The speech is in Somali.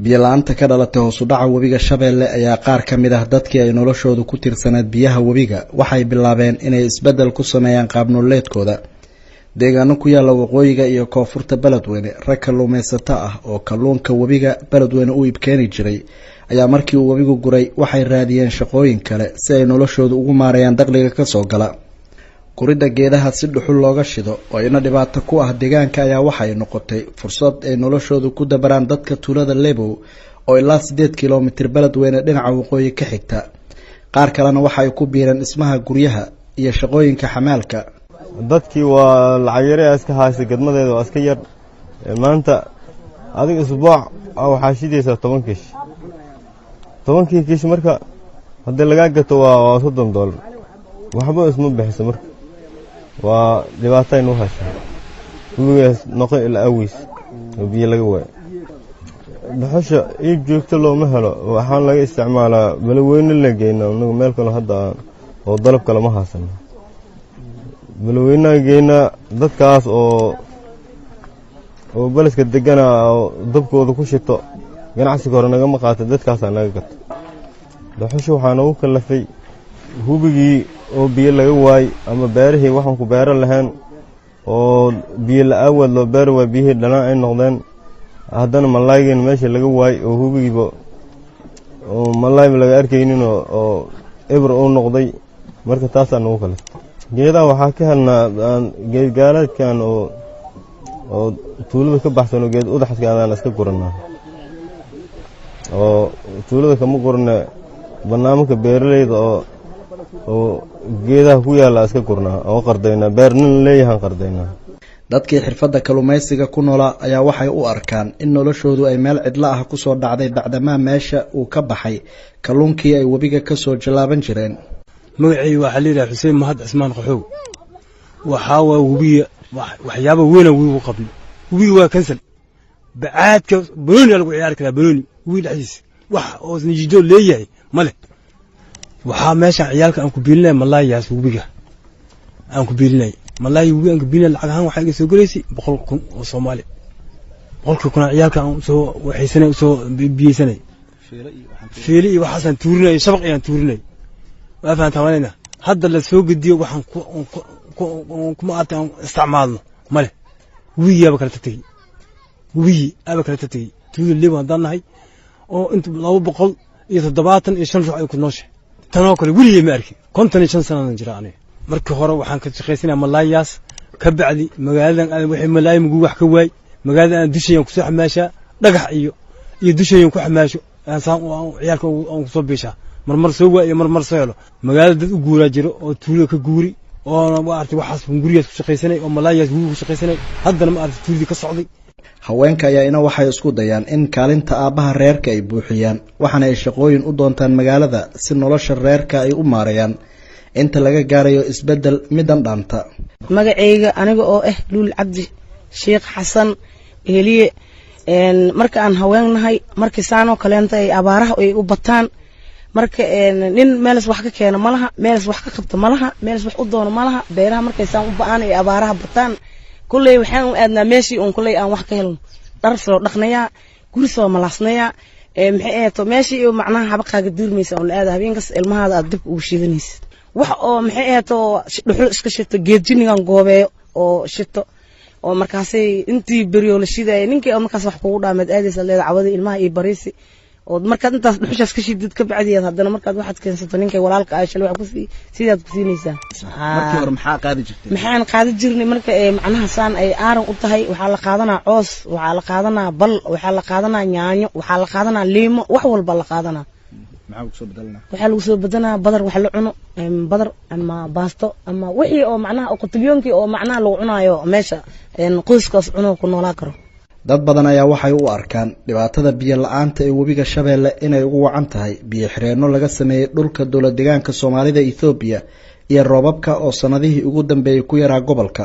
Biyo-la'aanta ka dhalatay hoos u dhaca webiga Shabeelle ayaa qaar ka mid ah dadkii ay noloshoodu ku tiirsaneed biyaha webiga waxay bilaabeen inay isbeddel ku sameeyaan qaab nololeedkooda. Deegaano ku yaala waqooyiga iyo koonfurta Beledweyne, rag kalluumaysato ah oo kalluunka webiga Beledweyne u iibkeeni jiray ayaa markii uu webigu guray waxay raadiyeen shaqooyin kale si ay noloshoodu ugu maareeyaan dakhliga ka soo gala. Guridda geedaha si dhuxul looga shido oo ina dhibaato ku ah deegaanka ayaa waxay noqotay fursad ay noloshoodu ku dabaraan dadka tuulada Lebow oo ilaa 8 kiiloomitir Beledweyne dhinaca waqooyi ka xigta. Qaar kalena waxay ku biireen dhismaha guryaha iyo shaqooyinka xamaalka. dadkii waa lacag yar iska haysay gadmadeeda waa iska yar maanta adiga isbuuc waxa shidaysa 10 kiish 10 kiish marka hadii laga gato waa $30 waxba isma bixisa marka waa dhibaatay noo haysaa webigaas noqon ilaa awiis biyo laga waay dhaxasha ay joogto looma helo waxaan laga isticmaalaa Beledweyne la geeyna meel kale hadda oo dalab kale ma haysan Beledweyne geeyna dadkaas oo balaska degana dabkooda ku shito ganacsiga hore naga maqaatay dadkaas naga gato dhaxasha waxaan ugu kalafay hubigii oo biyo laga waay ama beerihii waxaan ku beeran lahayn oo biyo la aawad loo beer waa biyo dhanaan ay noqdeen haddana malaayeen meesha laga waay oo hubigiiba oo malaay laga arkaynin oo eber oo noqday marka taas aan ugu kalafay geedaha waxaa ka helnaa geed gaalaadkan oo tuulada ka baxsan oo geed udaxska aan iska guranaa oo tuulada kama gurna barnaamijka beeralayda oo geedaha ku yaala iska gurnaa oo qardayna beernin leeyahan qardayna dadkii xirfadda kalluumaysiga ku noolaa ayaa waxay u arkaan in noloshoodu ay meel cidla ah ku soo dhacday bacdamaa meesha uu ka baxay kalluunkii ay webiga ka soo jalaaban jireen. magacay waxa la yiraahdaa Xuseen Mahad Cismaan Qaxow waxa waa webiga waxyaabo weyn oo webigu qabno webigu waa kansal bacaadka banooni lagu ciyaar karaa banooni webiga dhexdiisa wax oo nijido leeyahay male waxa meesha ciyaalka aan ku biilnay malaayaas webiga aan ku biilnay malaay webiga aan ku biilnay lacag ahaan waxa iga soo galeysay 100,000 oo Soomaali 100,000 ciyaalka aan soo waxaysanay soo biyeysanay fiili iyo waxaan tuurinay shabaq ayaan tuurinay وأفهم تمانينا هذا اللي سوق الديو وحن كم أتى استعمالنا ماله ويا بكرتتي ويا أبكرتتي تقول اللي ما ضلنا هاي أو أنت لو بقول يتضباطن يشان شو عيكون نوش تناكل ويا ماركي كنت نشان سنة نجراني مركي خورا وحن كنت خيسين ملاياس كبعلي مقالن أنا وحي ملاي مجوج حكواي مقالن أنا دشي يوم كسح ماشى رجع يدشي يوم كح ماشى أنا صام عيالك وصبيشة marmar soo waa iyo marmar soo helo magaalada dad u guura jiro oo tuulo ka guuri oo ma arti waxaas guriyaas ku shaqeysanay oo malaayaas ku shaqeysanay haddana ma arti tuulidi ka socday. Haweenka ayaa waxay isku dayaan in kaalinta aabaha reerka ay buuxiyaan waxana ay shaqooyin u doontaan magaalada si nolosha reerka ay u maareeyaan inta laga gaarayo isbedel midan dhaanta. magacayga aniga oo Luul Cabdi Sheekh Xasan Eliye marka aan haweennahay markii saano kaleenta ay abaaraha ay u bataan marka nin meelas wax ka keeno malaha meelas wax ka qabto malaha meelas wax u doono malaha beeraha markay saan u baan ay abaaraha bataan kulay waxaan u aadnaa meeshii on kulay aan wax ka helno dhar soo dhaqnaya guri soo malaasnaya maxay eeto meeshii oo macnaha habaqaaga duurmaysa oo aad habeenkas ilmahaada aad dib ugu shiidanaysid wax oo maxay eeto dhuxul iska shito geedjinigan goobeeyo oo shito oo markaasay intii bariyo la shiday ninkii markaas wax kugu dhaameed aadaysa leedahay cawada ilmaha iyo bariisi oo markaad intaas dhuxushaas ka shidid ka bacdiyaad haddana markaad waxaad keensato ninkay walaalka ay shalay wax ku sidaad ku siinaysaa markii hore maxaa qaadi jirtay maxaan qaadi jirnay marka macnaha saan ay aaran u tahay waxa la qaadanaa coos waxa la qaadanaa bal waxa la qaadanaa yaanyo waxa la qaadanaa liimo wax walba la qaadanaa maxaa ku soo bedelnaa waxa lagu soo bedelnaa badar wax la cuno badar ama baasto ama wixii oo macnaha qutubiyoonkii oo macnaha lagu cunaayo meesha qoyskaas cuno ku noolaa karo. dad badan ayaa waxay u arkaan dhibaatada biyo la'aanta ee webiga Shabeelle inay ugu wacan tahay biyo xireenno laga sameeyay dhulka dowlad deegaanka Soomaalida Ethiopia iyo roobabka oo sanadihii ugu dambeeyay ku yaraa gobolka.